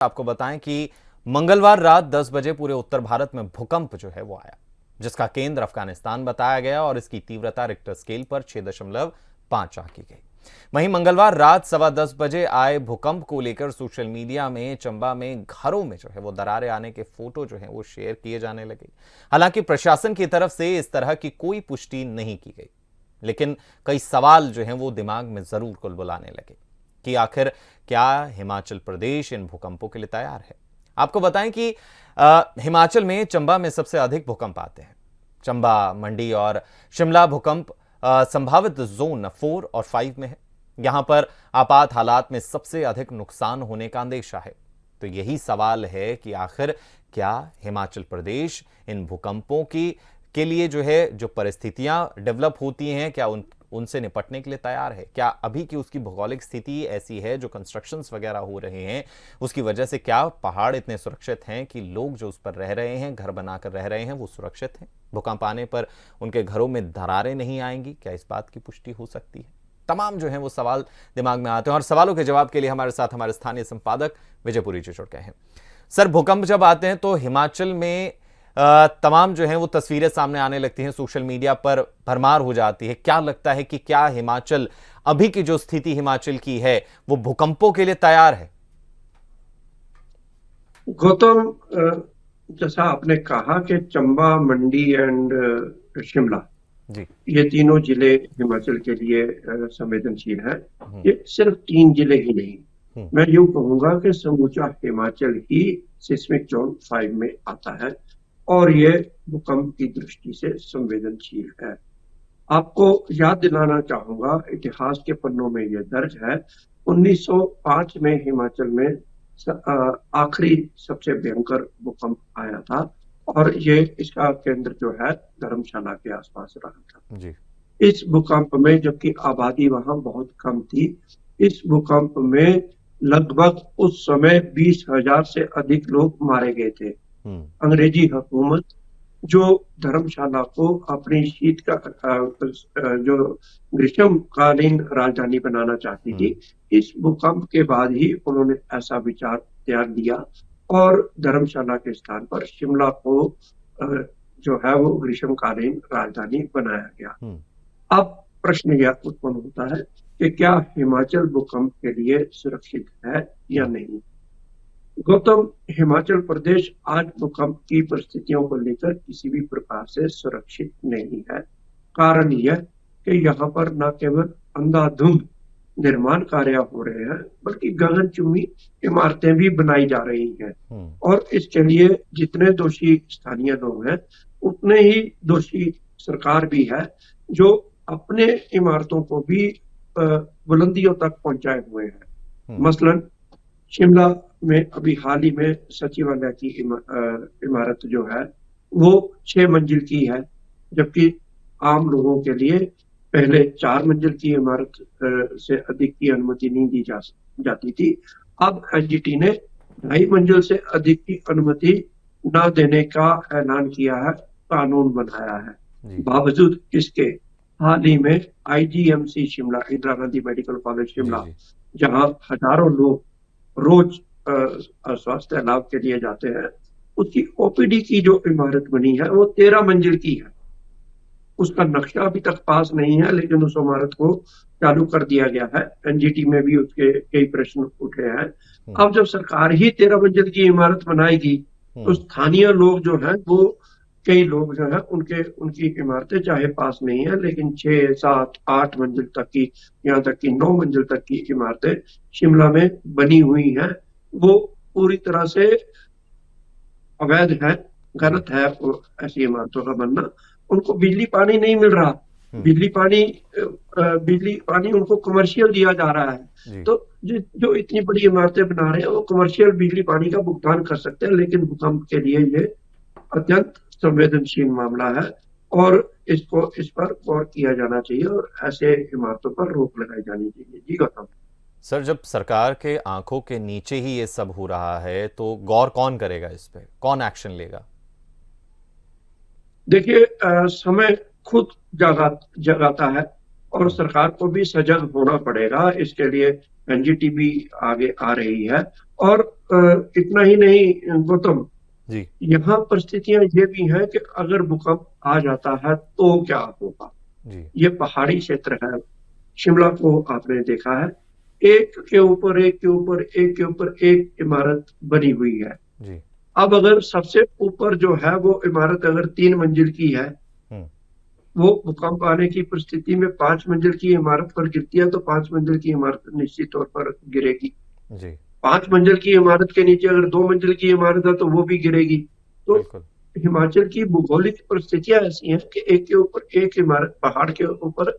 आपको बताएं कि मंगलवार रात 10 बजे पूरे उत्तर भारत में भूकंप जो है वो आया, जिसका केंद्र अफगानिस्तान बताया गया और इसकी तीव्रता रिक्टर स्केल पर 6.5 आंकी गई। वहीं मंगलवार रात 10:15 बजे आए भूकंप को लेकर सोशल मीडिया में चंबा में घरों में जो है वो दरारें आने के फोटो जो है वो शेयर किए जाने लगे। हालांकि प्रशासन की तरफ से इस तरह की कोई पुष्टि नहीं की गई, लेकिन कई सवाल जो हैं वो दिमाग में जरूर कुलबुलाने लगे कि आखिर क्या हिमाचल प्रदेश इन भूकंपों के लिए तैयार है। आपको बताएं कि हिमाचल में चंबा में सबसे अधिक भूकंप आते हैं। चंबा, मंडी और शिमला भूकंप संभावित जोन 4 और 5 में है। यहां पर आपात हालात में सबसे अधिक नुकसान होने का अंदेशा है। तो यही सवाल है कि आखिर क्या हिमाचल प्रदेश इन भूकंपों के लिए जो परिस्थितियां डेवलप होती हैं, क्या उनसे निपटने के लिए तैयार है? क्या अभी की उसकी भौगोलिक स्थिति ऐसी है, जो कंस्ट्रक्शंस वगैरह हो रहे हैं उसकी वजह से क्या पहाड़ इतने सुरक्षित हैं कि लोग जो उस पर रह रहे हैं, घर बनाकर रह रहे हैं, वो सुरक्षित हैं? भूकंप आने पर उनके घरों में दरारें नहीं आएंगी? क्या इस बात की पुष्टि हो सकती है? तमाम जो है वो सवाल दिमाग में आते हैं और सवालों के जवाब के लिए हमारे साथ हमारे स्थानीय संपादक विजयपुरी जी जुड़ गए हैं। सर, भूकंप जब आते हैं तो हिमाचल में तमाम जो है वो तस्वीरें सामने आने लगती हैं, सोशल मीडिया पर भरमार हो जाती है। क्या लगता है कि क्या हिमाचल, अभी की जो स्थिति हिमाचल की है, वो भूकंपों के लिए तैयार है? गौतम, जैसा आपने कहा कि चंबा, मंडी एंड शिमला, जी, ये तीनों जिले हिमाचल के लिए संवेदनशील है। ये सिर्फ 3 जिले ही नहीं, मैं यूं कहूंगा कि समूचा हिमाचल ही सिस्मिक जोन 5 में आता है और ये भूकंप की दृष्टि से संवेदनशील है। आपको याद दिलाना चाहूंगा, इतिहास के पन्नों में यह दर्ज है, 1905 में हिमाचल में आखिरी सबसे भयंकर भूकंप आया था और ये इसका केंद्र जो है धर्मशाला के आसपास रहा था जी। इस भूकंप में, जबकि आबादी वहां बहुत कम थी। इस भूकंप में लगभग उस समय 20,000 से अधिक लोग मारे गए थे। अंग्रेजी हुकूमत जो धर्मशाला को अपनी शीत का जो ग्रीष्मकालीन राजधानी बनाना चाहती थी, इस भूकंप के बाद ही उन्होंने ऐसा विचार त्याग दिया और धर्मशाला के स्थान पर शिमला को जो है वो ग्रीष्मकालीन राजधानी बनाया गया। अब प्रश्न यह उत्पन्न होता है कि क्या हिमाचल भूकंप के लिए सुरक्षित है या नहीं। गौतम, हिमाचल प्रदेश आज भूकंप की परिस्थितियों को लेकर किसी भी प्रकार से सुरक्षित नहीं है। कारण यह कि यहाँ पर न केवल अंधाधुंध निर्माण कार्य हो रहे हैं, बल्कि गगनचुंबी इमारतें भी बनाई जा रही हैं और इसके लिए जितने दोषी स्थानीय लोग हैं, उतने ही दोषी सरकार भी है, जो अपने इमारतों को भी बुलंदियों तक पहुंचाए हुए हैं। मसलन शिमला में अभी हाल ही में सचिवालय की इमारत जो है वो 6 मंजिल की है, जबकि आम लोगों के लिए पहले 4 मंजिल की इमारत से अधिक की अनुमति नहीं दी जाती थी। अब एनजीटी ने 2.5 मंजिल से अधिक की अनुमति न देने का ऐलान किया है, कानून बनाया है। बावजूद इसके हाल ही में IGMC Shimla, Indira Gandhi medical college Shimla, जहां हजारों लोग रोज स्वास्थ्य लाभ के लिए जाते हैं, उसकी ओपीडी की जो इमारत बनी है वो 13 मंजिल की है। उसका नक्शा अभी तक पास नहीं है, लेकिन उस इमारत को चालू कर दिया गया है। एनजीटी में भी उसके कई प्रश्न उठे हैं। अब जब सरकार ही 13 मंजिल की इमारत बनाएगी, तो स्थानीय लोग जो हैं वो, कई लोग जो है उनकी इमारतें चाहे पास नहीं है, लेकिन 6, 7, 8 मंजिल तक की, यहाँ तक कि 9 मंजिल तक की इमारतें शिमला में बनी हुई हैं, वो पूरी तरह से अवैध है, गलत है ऐसी इमारतों का बनना। उनको बिजली पानी नहीं मिल रहा, बिजली पानी उनको कमर्शियल दिया जा रहा है। तो जो इतनी बड़ी इमारतें बना रहे हैं वो कमर्शियल बिजली पानी का भुगतान कर सकते हैं, लेकिन भूकंप के लिए ये अत्यंत संवेदनशील मामला है और इस पर गौर किया जाना चाहिए और ऐसे इमारतों पर रोक लगाई जानी चाहिए। जी गौतम। सर, जब सरकार के आंखों के नीचे ही ये सब हो रहा है, तो गौर कौन करेगा इस पे? कौन एक्शन लेगा? देखिए, समय खुद जगाता है। और सरकार को भी सजग होना पड़ेगा। इसके लिए एनजीटी भी आगे आ रही है। और इतना ही नहीं गौतम जी यहाँ परिस्थितियां ये भी हैं कि अगर भूकंप आ जाता है तो क्या होगा। जी ये पहाड़ी क्षेत्र है, शिमला को आपने देखा है, एक के ऊपर एक के ऊपर एक के ऊपर एक इमारत बनी हुई है। जी अब अगर सबसे ऊपर जो है वो इमारत अगर 3 मंजिल की है, वो भूकंप आने की परिस्थिति में 5 मंजिल की इमारत पर गिरती है तो 5 मंजिल की इमारत निश्चित तौर पर गिरेगी। जी 5 मंजिल की इमारत के नीचे अगर 2 मंजिल की इमारत है तो वो भी गिरेगी। तो बिल्कुल हिमाचल की भौगोलिक परिस्थितियां ऐसी हैं कि एक के ऊपर एक इमारत पहाड़ के ऊपर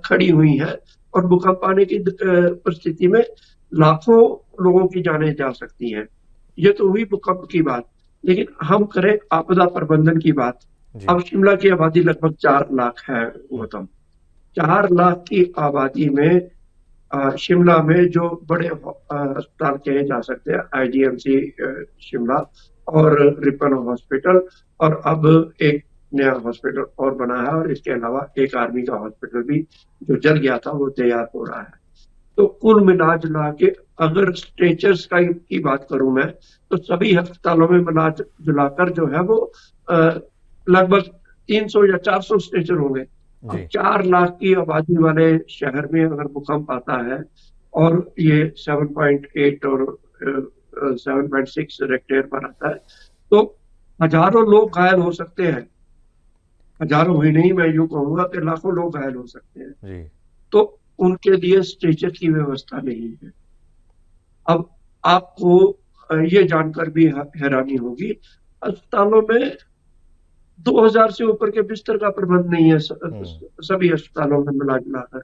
खड़ी हुई है और भूकंप आने की परिस्थिति में लाखों लोगों की जानें जा सकती हैं। ये तो हुई भूकंप की बात, लेकिन हम करें आपदा प्रबंधन की बात। जी अब शिमला की आबादी लगभग 4 लाख है गौतम। 4 लाख की आबादी में शिमला में जो बड़े अस्पताल कहे जा सकते हैं, आईजीएमसी शिमला और रिपन हॉस्पिटल, और अब एक नया हॉस्पिटल और बना है, और इसके अलावा एक आर्मी का हॉस्पिटल भी जो जल गया था वो तैयार हो रहा है। तो कुल मिला जुला के अगर स्ट्रेचर्स की बात करूं मैं, तो सभी अस्पतालों में मिला जुलाकर जो है वो लगभग 300 या 400 स्ट्रेचर होंगे। अब 4 लाख की आबादी वाले शहर में अगर भूकंप आता है और ये 7.8 और 7.6 रेक्टेयर पर आता है, तो हजारों लोग घायल हो सकते हैं। हजारों ही नहीं, मैं यूं कहूंगा कि लाखों लोग घायल हो सकते हैं जी तो उनके लिए स्ट्रेचर की व्यवस्था नहीं है। अब आपको ये जानकर भी हैरानी होगी, अस्पतालों में 2000 से ऊपर के बिस्तर का प्रबंध नहीं है सभी अस्पतालों में मिला जुलाकर।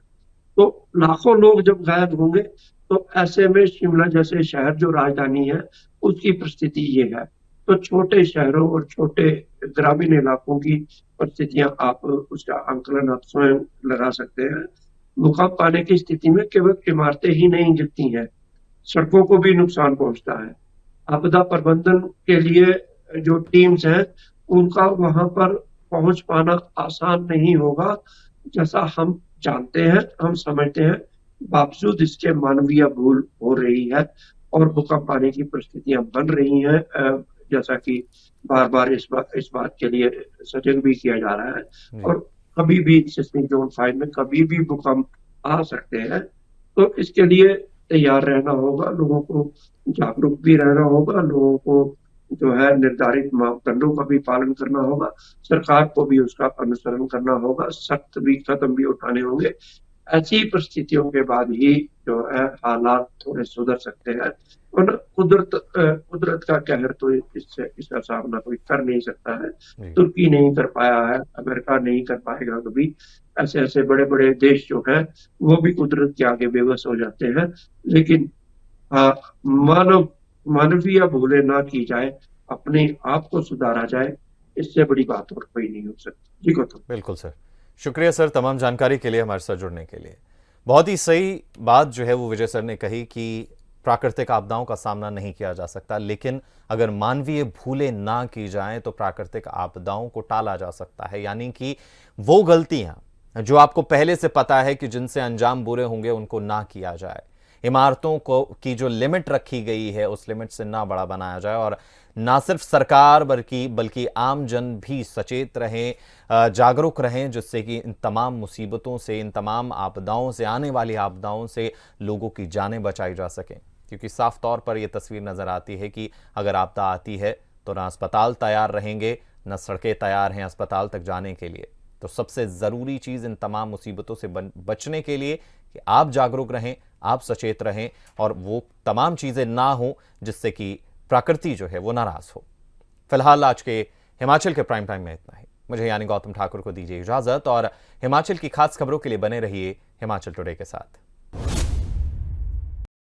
तो लाखों लोग जब घायल होंगे तो ऐसे में शिमला जैसे शहर जो राजधानी है उसकी परिस्थिति ये है। तो छोटे शहरों और छोटे ग्रामीण इलाकों की परिस्थितियां आप उसका आंकलन आप स्वयं लगा सकते हैं। भूकंप आने की स्थिति में केवल इमारतें ही नहीं गिरती हैं, सड़कों को भी नुकसान पहुंचता है। आपदा प्रबंधन के लिए जो टीम्स हैं उनका वहां पर पहुंच पाना आसान नहीं होगा, जैसा हम जानते हैं, हम समझते हैं। बावजूद इसके मानवीय भूल हो रही है और भूकंप आने की परिस्थितियां बन रही हैं, जैसा कि बार बार इस बात के लिए सजग भी किया जा रहा है। और कभी भी सिस्मिक जोन 5 में कभी भी भूकंप आ सकते हैं, तो इसके लिए तैयार रहना होगा, लोगों को जागरूक भी रहना होगा, लोगों को जो है निर्धारित मापदंडों का भी पालन करना होगा, सरकार को भी उसका अनुसरण करना होगा, सख्त भी कदम भी उठाने होंगे। ऐसी परिस्थितियों के बाद ही जो है हालात थोड़े सुधर सकते हैं। और कुदरत का कहर तो इसका सामना कोई कर नहीं सकता है। तुर्की नहीं कर पाया है, अमेरिका नहीं कर पाएगा कभी। ऐसे ऐसे बड़े बड़े देश जो हैं वो भी कुदरत के आगे बेबस हो जाते हैं। लेकिन मानवीय भूलें ना की जाए, अपने आप को सुधारा जाए, इससे बड़ी बात और कोई नहीं हो सकती। जी गौतम। बिल्कुल सर, शुक्रिया सर तमाम जानकारी के लिए, हमारे साथ जुड़ने के लिए। बहुत ही सही बात जो है वो विजय सर ने कही कि प्राकृतिक आपदाओं का सामना नहीं किया जा सकता, लेकिन अगर मानवीय भूलें ना की जाएं तो प्राकृतिक आपदाओं को टाला जा सकता है। यानी कि वो गलतियां जो आपको पहले से पता है कि जिनसे अंजाम बुरे होंगे उनको ना किया जाए। इमारतों को की जो लिमिट रखी गई है उस लिमिट से ना बड़ा बनाया जाए, और ना सिर्फ सरकार बल्कि आम जन भी सचेत रहें, जागरूक रहें, जिससे कि इन तमाम मुसीबतों से, इन तमाम आपदाओं से, आने वाली आपदाओं से लोगों की जानें बचाई जा सकें। क्योंकि साफ तौर पर यह तस्वीर नजर आती है कि अगर आपदा आती है तो ना अस्पताल तैयार रहेंगे, ना सड़कें तैयार हैं अस्पताल तक जाने के लिए। तो सबसे ज़रूरी चीज़ इन तमाम मुसीबतों से बचने के लिए कि आप जागरूक रहें, आप सचेत रहें, और वो तमाम चीज़ें ना हों जिससे कि प्रकृति जो है वो नाराज़ हो। फिलहाल आज के हिमाचल के प्राइम टाइम में इतना ही। मुझे यानी गौतम ठाकुर को दीजिए इजाज़त, और हिमाचल की खास खबरों के लिए बने रहिए हिमाचल टुडे के साथ।